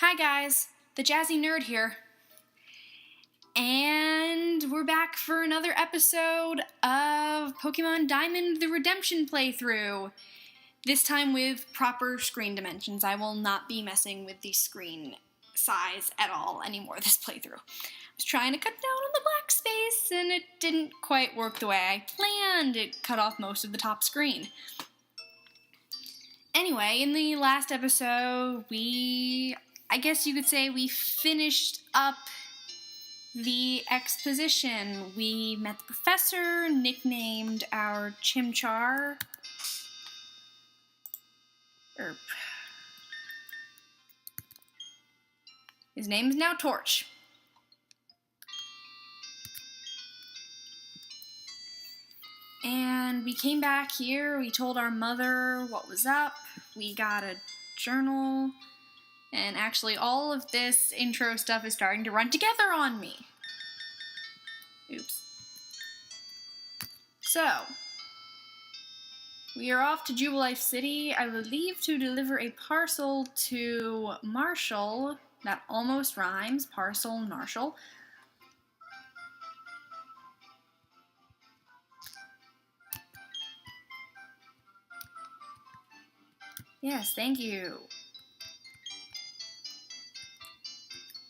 Hi guys, the Jazzy Nerd here. And we're back for another episode of Pokemon Diamond the Redemption playthrough. This time with proper screen dimensions. I will not be messing with the screen size at all anymore this playthrough. I was trying to cut down on the black space and it didn't quite work the way I planned. It cut off most of the top screen. Anyway, in the last episode, I guess you could say we finished up the exposition. We met the professor, nicknamed our Chimchar. His name is now Torch. And we came back here, we told our mother what was up, we got a journal, and actually all of this intro stuff is starting to run together on me. Oops. So, we are off to Jubilife City. I will leave to deliver a parcel to Marshall. That almost rhymes, parcel and Marshall. Yes, thank you.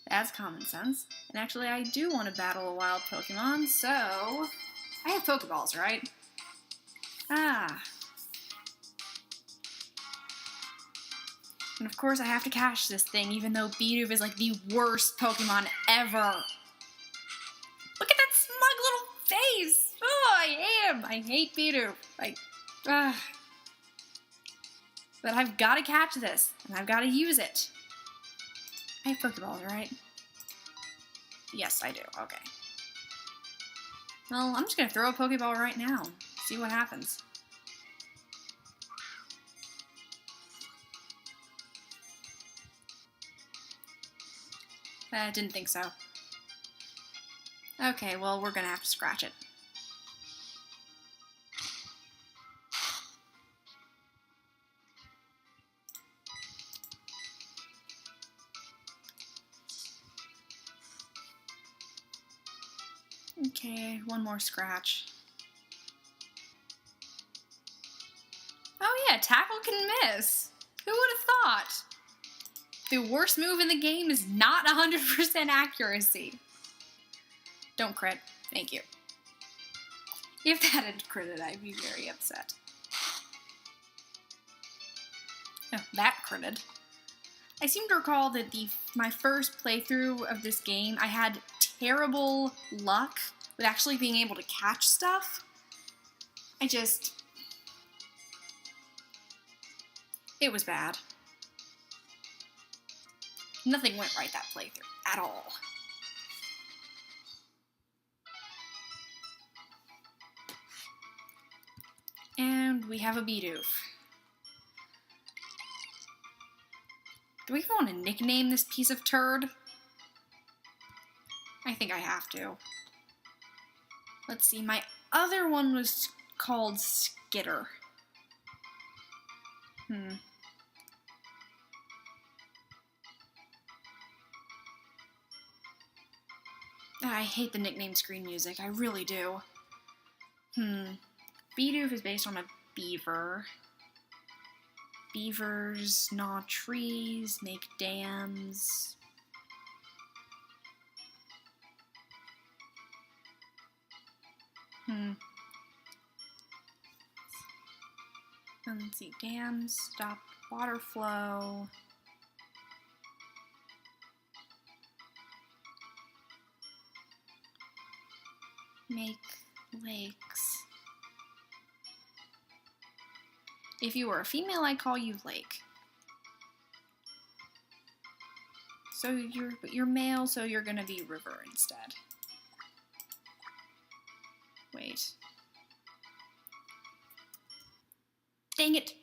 That's common sense. And actually, I do want to battle a wild Pokemon, so I have Pokeballs, right? And of course, I have to catch this thing, even though Bidoof is like the worst Pokemon ever. Look at that smug little face! Oh, I hate Bidoof. But I've got to catch this, and I've got to use it. I have Pokeballs, right? Yes, I do. Okay. Well, I'm just going to throw a Pokeball right now. See what happens. I didn't think so. Okay, well, we're going to have to scratch it. Okay, one more scratch. Oh yeah, Tackle can miss. Who would have thought? The worst move in the game is not 100% accuracy. Don't crit. Thank you. If that had critted, I'd be very upset. Oh, that critted. I seem to recall that my first playthrough of this game, I had terrible luck with actually being able to catch stuff. It was bad. Nothing went right that playthrough at all. And we have a Bidoof. Do we even want to nickname this piece of turd? I think I have to. Let's see, my other one was called Skitter. I hate the nickname screen music, I really do. Bidoof is based on a beaver. Beavers gnaw trees, make dams. Let's see, dams stop water flow. Make lakes. If you were a female, I'd call you Lake. So you're male, so you're gonna be River instead. Wait. Dang it!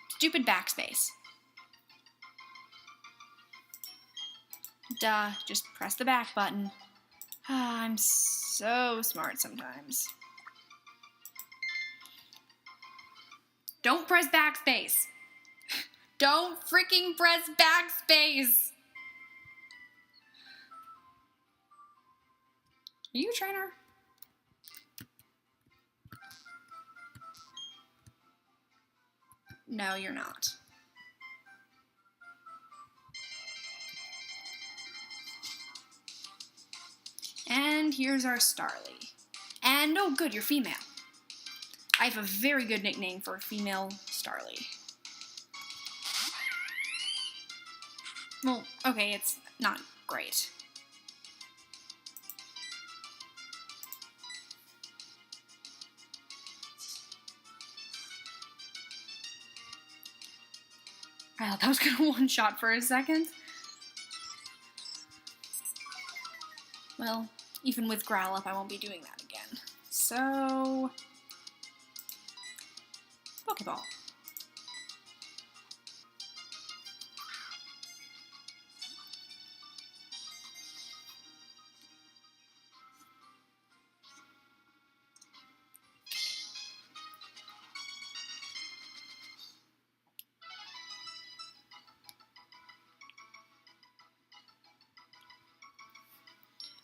Stupid backspace. Duh, just press the back button. I'm so smart sometimes. Don't press backspace. Don't freaking press backspace! Are you a trainer? No, you're not. And here's our Starly. And, oh good, you're female. I have a very good nickname for a female Starly. Well, okay, it's not great. I thought that was gonna one-shot for a second. Well, even with Growlithe, I won't be doing that again. So... Pokeball.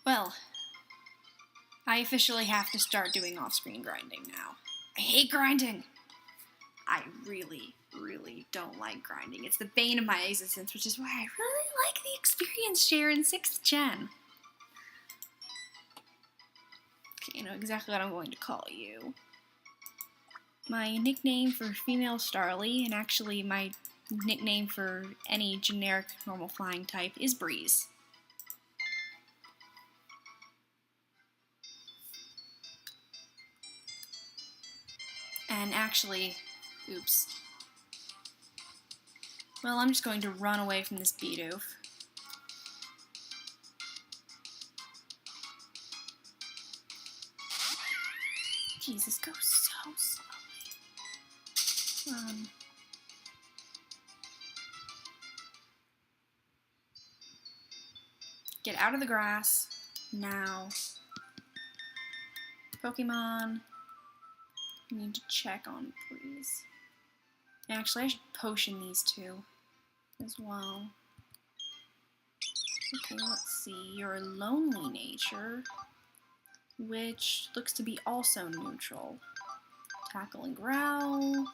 Well, I officially have to start doing off-screen grinding now. I hate grinding! I really, really don't like grinding. It's the bane of my existence, which is why I really like the experience share in 6th gen. Okay, you know exactly what I'm going to call you. My nickname for female Starly, and actually my nickname for any generic normal flying type, is Breeze. And actually, oops. Well, I'm just going to run away from this Bidoof. Jesus, go so slowly. Get out of the grass now. Pokemon. I need to check on Breeze. Actually, I should potion these two as well. Okay, let's see. You're a lonely nature, which looks to be also neutral. Tackle and growl.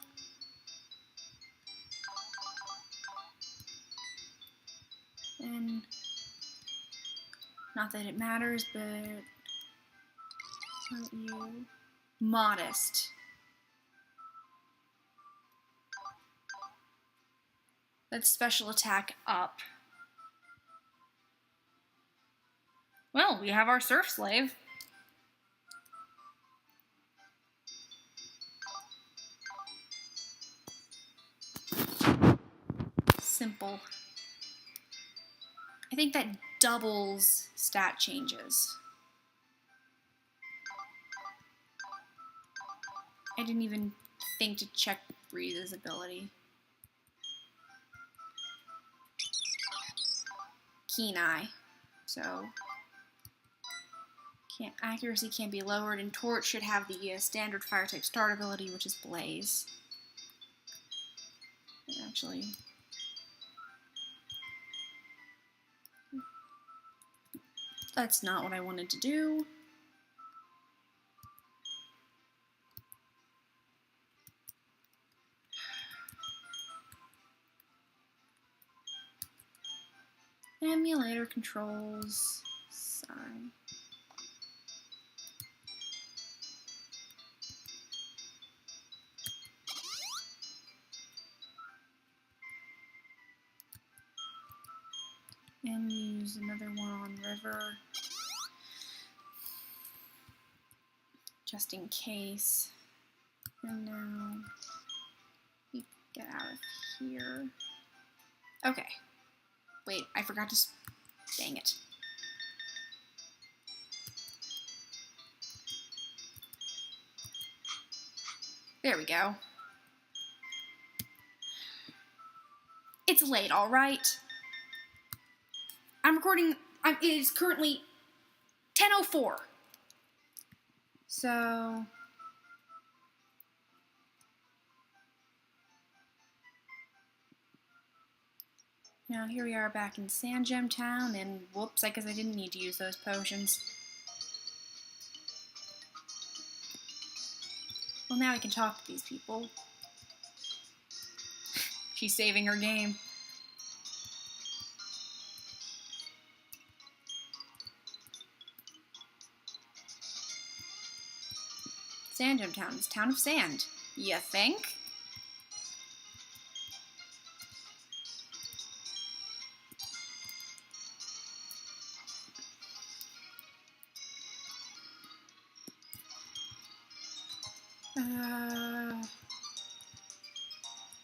And not that it matters, but aren't you modest? That's special attack up. Well, we have our Surf Slave. Simple. I think that doubles stat changes. I didn't even think to check Breeze's ability. Keen Eye. So, accuracy can't be lowered, and Torch should have the standard fire type start ability, which is Blaze. Actually, that's not what I wanted to do. Emulator controls. Sorry. And use another one on River. Just in case. And now we get out of here. Okay. Wait, I forgot to... Dang it. There we go. It's late, alright? I'm recording... it is currently 10:04. So... Now here we are back in Sand Gem Town, and whoops, I guess I didn't need to use those potions. Well, now I can talk to these people. She's saving her game. Sand Gem Town is town of sand. You think?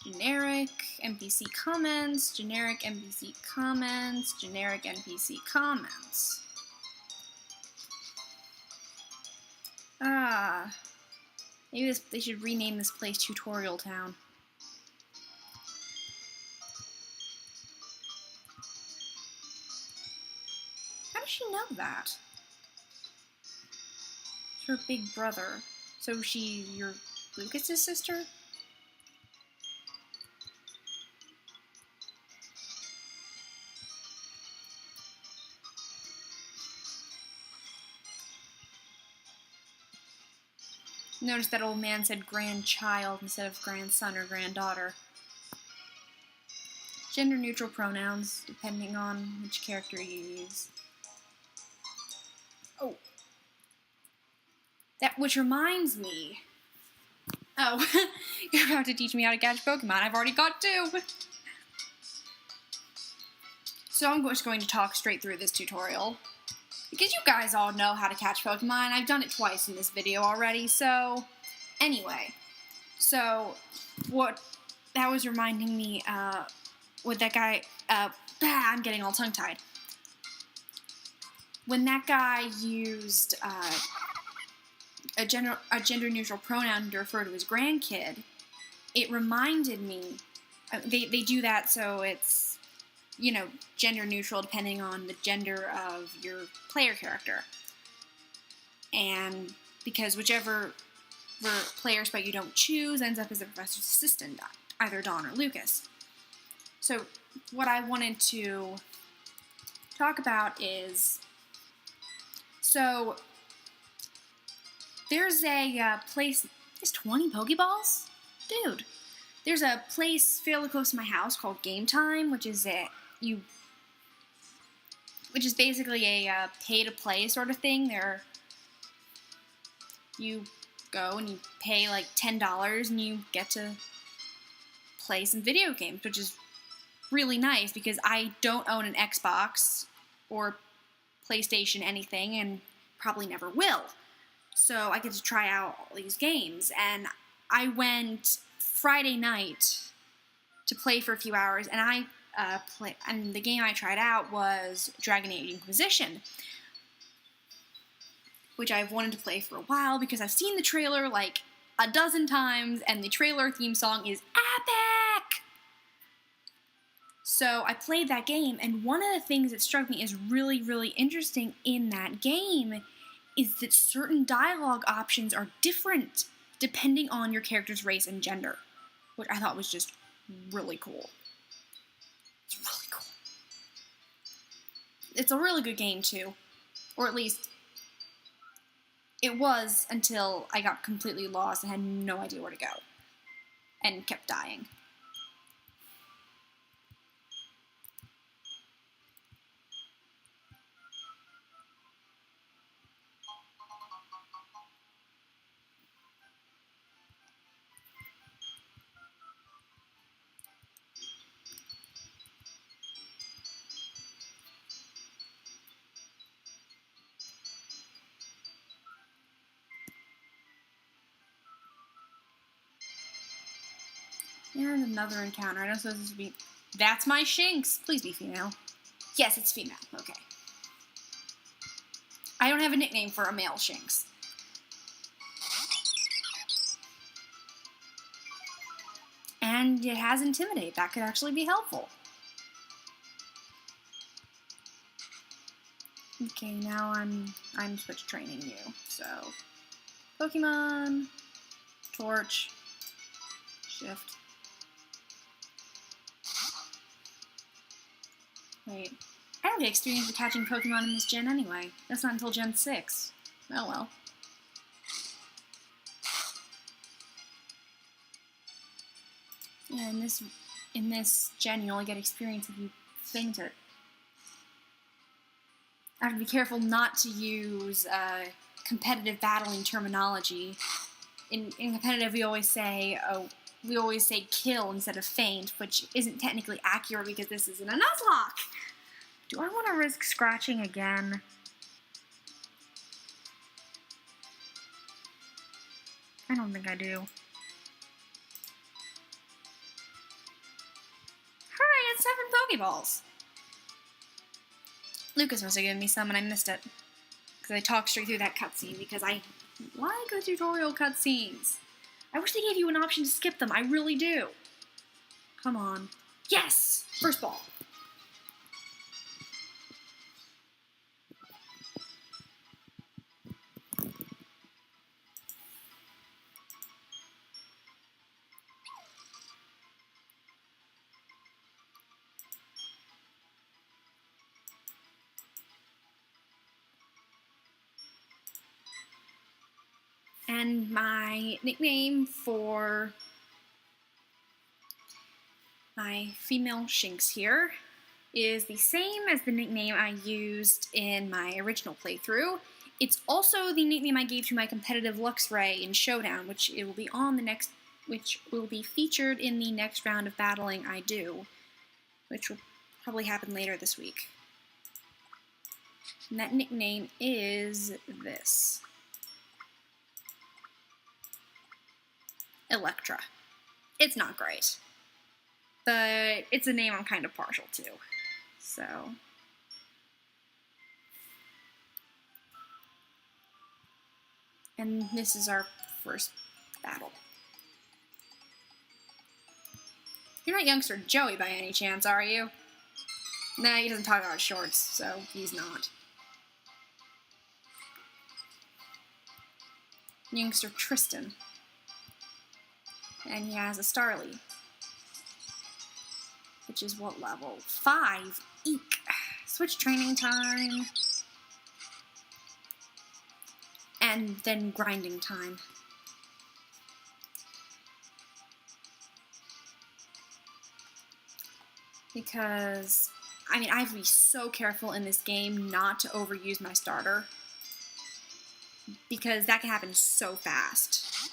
Generic NPC comments, generic NPC comments, generic NPC comments. Maybe they should rename this place Tutorial Town. How does she know that? It's her big brother. So she's your Lucas's sister? Notice that old man said grandchild instead of grandson or granddaughter. Gender neutral pronouns, depending on which character you use. Oh. That, which reminds me. Oh, you're about to teach me how to catch Pokemon. I've already got 2. So I'm just going to talk straight through this tutorial. Because you guys all know how to catch Pokemon. I've done it twice in this video already, so... Anyway. So, what that was reminding me, with that guy, I'm getting all tongue-tied. When that guy used, a gender-neutral pronoun to refer to his grandkid, it reminded me... They do that so it's... you know, gender neutral depending on the gender of your player character. And because whichever player spell you don't choose ends up as the professor's assistant, either Dawn or Lucas. So what I wanted to talk about is, so there's a place, there's 20 Pokeballs? Dude. There's a place fairly close to my house called Game Time, which is basically a pay-to-play sort of thing. You go and you pay like $10 and you get to play some video games, which is really nice because I don't own an Xbox or PlayStation anything and probably never will. So I get to try out all these games, and I went Friday night to play for a few hours, and and the game I tried out was Dragon Age Inquisition, which I've wanted to play for a while because I've seen the trailer like a dozen times, and the trailer theme song is epic! So I played that game, and one of the things that struck me as really, really interesting in that game is that certain dialogue options are different depending on your character's race and gender, which I thought was just really cool. It's really cool. It's a really good game, too. Or at least, it was until I got completely lost and had no idea where to go. And kept dying. And another encounter. I don't suppose this would be... That's my Shinx! Please be female. Yes, it's female. Okay. I don't have a nickname for a male Shinx. And it has Intimidate. That could actually be helpful. Okay, now I'm switch training you. So, Pokemon, Torch, Shift. Wait. I don't get experience with catching Pokemon in this gen anyway. That's not until Gen 6. Oh well. Yeah, in this gen, you only get experience if you faint it. I have to be careful not to use competitive battling terminology. In competitive, we always say kill instead of faint, which isn't technically accurate because this isn't a Nuzlocke. Do I want to risk scratching again? I don't think I do. Hooray, it's 7 Pokeballs! Lucas must have given me some and I missed it. Because I talked straight through that cutscene because I like the tutorial cutscenes. I wish they gave you an option to skip them, I really do. Come on. Yes! First ball. And my nickname for my female Shinx here is the same as the nickname I used in my original playthrough. It's also the nickname I gave to my competitive Luxray in Showdown, which will be featured in the next round of battling I do, which will probably happen later this week. And that nickname is this. Electra. It's not great, but it's a name I'm kind of partial to, so. And this is our first battle. You're not youngster Joey by any chance, are you? Nah, he doesn't talk about shorts, so he's not. Youngster Tristan. And he has a Starly. Which is what level? 5. Eek. Switch training time. And then grinding time. Because, I mean, I have to be so careful in this game not to overuse my starter. Because that can happen so fast.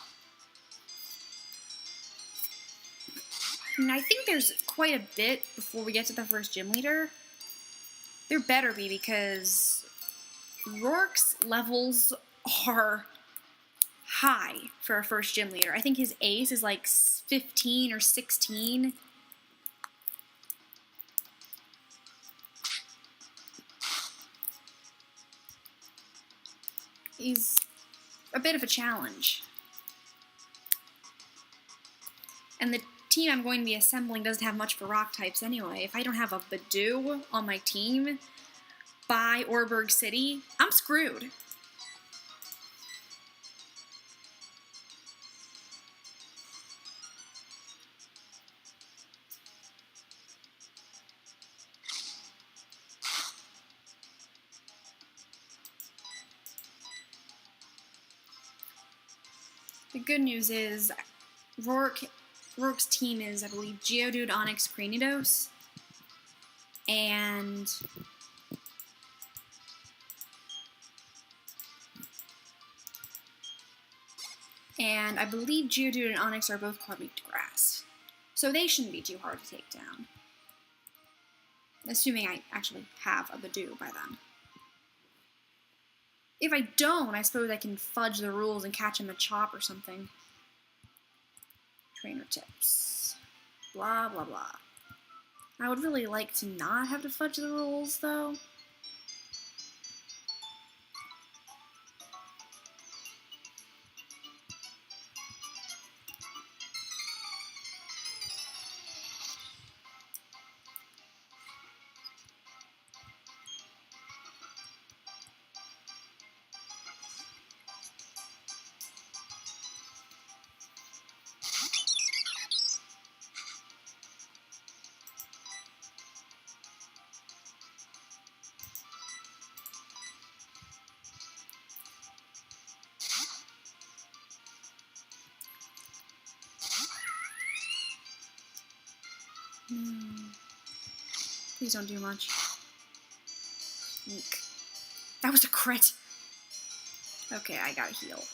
And I think there's quite a bit before we get to the first gym leader. There better be, because Rourke's levels are high for a first gym leader. I think his ace is like 15 or 16. He's a bit of a challenge. And the team I'm going to be assembling doesn't have much for rock types anyway. If I don't have a Budew on my team by Orberg City, I'm screwed. The good news is Rourke's team is, I believe, Geodude, Onix, Cranidos, and I believe Geodude and Onix are both Quadweak to Grass. So they shouldn't be too hard to take down. Assuming I actually have a Budew by then. If I don't, I suppose I can fudge the rules and catch him a chop or something. Trainer tips. Blah, blah, blah. I would really like to not have to fudge the rules, though. Please don't do much. Eek. That was a crit! Okay, I gotta heal.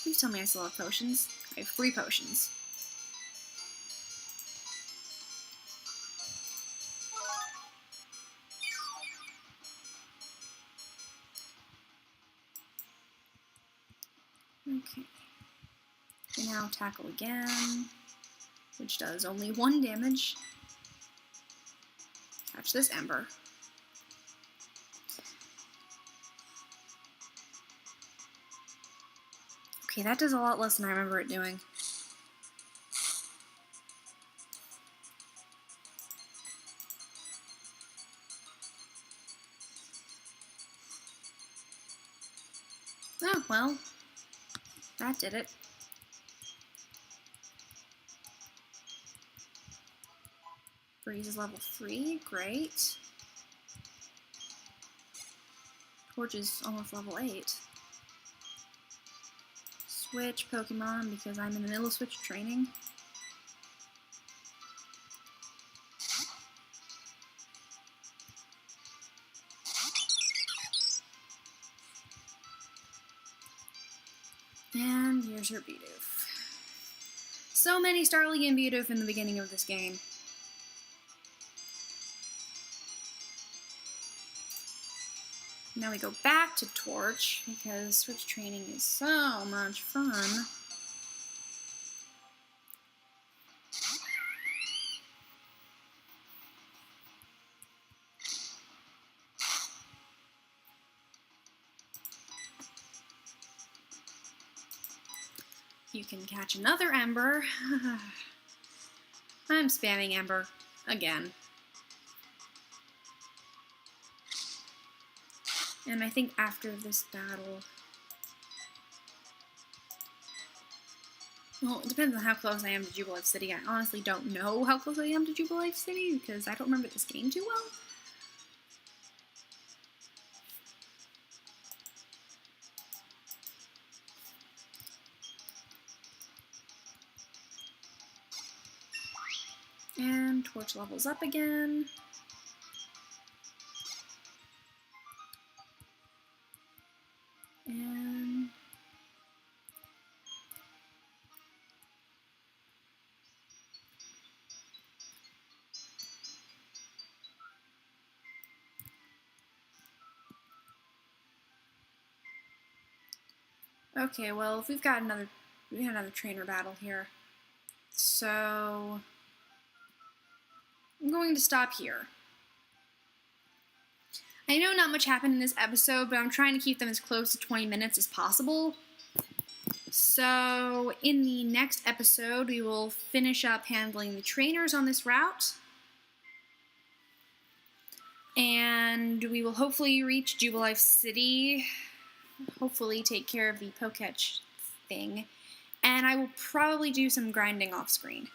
Please tell me I still have potions. I have 3 potions. Okay. We now tackle again, which does only 1 damage. Catch this ember. Okay, that does a lot less than I remember it doing. Oh, well, that did it. Breeze is level 3, great. Torch is almost level 8. Switch Pokemon because I'm in the middle of switch training. And here's your Bidoof. So many Starly and Bidoof in the beginning of this game. Now we go back to Torch, because switch training is so much fun. You can catch another Ember. I'm spamming Ember again. And I think after this battle... Well, it depends on how close I am to Jubilife City. I honestly don't know how close I am to Jubilife City, because I don't remember this game too well. And Torch levels up again. And... okay, well, if we had another trainer battle here. So I'm going to stop here. I know not much happened in this episode, but I'm trying to keep them as close to 20 minutes as possible. So in the next episode, we will finish up handling the trainers on this route. And we will hopefully reach Jubilife City. Hopefully take care of the Poketch thing. And I will probably do some grinding off screen.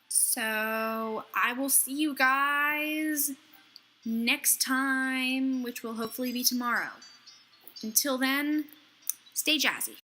So I will see you guys next time, which will hopefully be tomorrow. Until then, stay jazzy.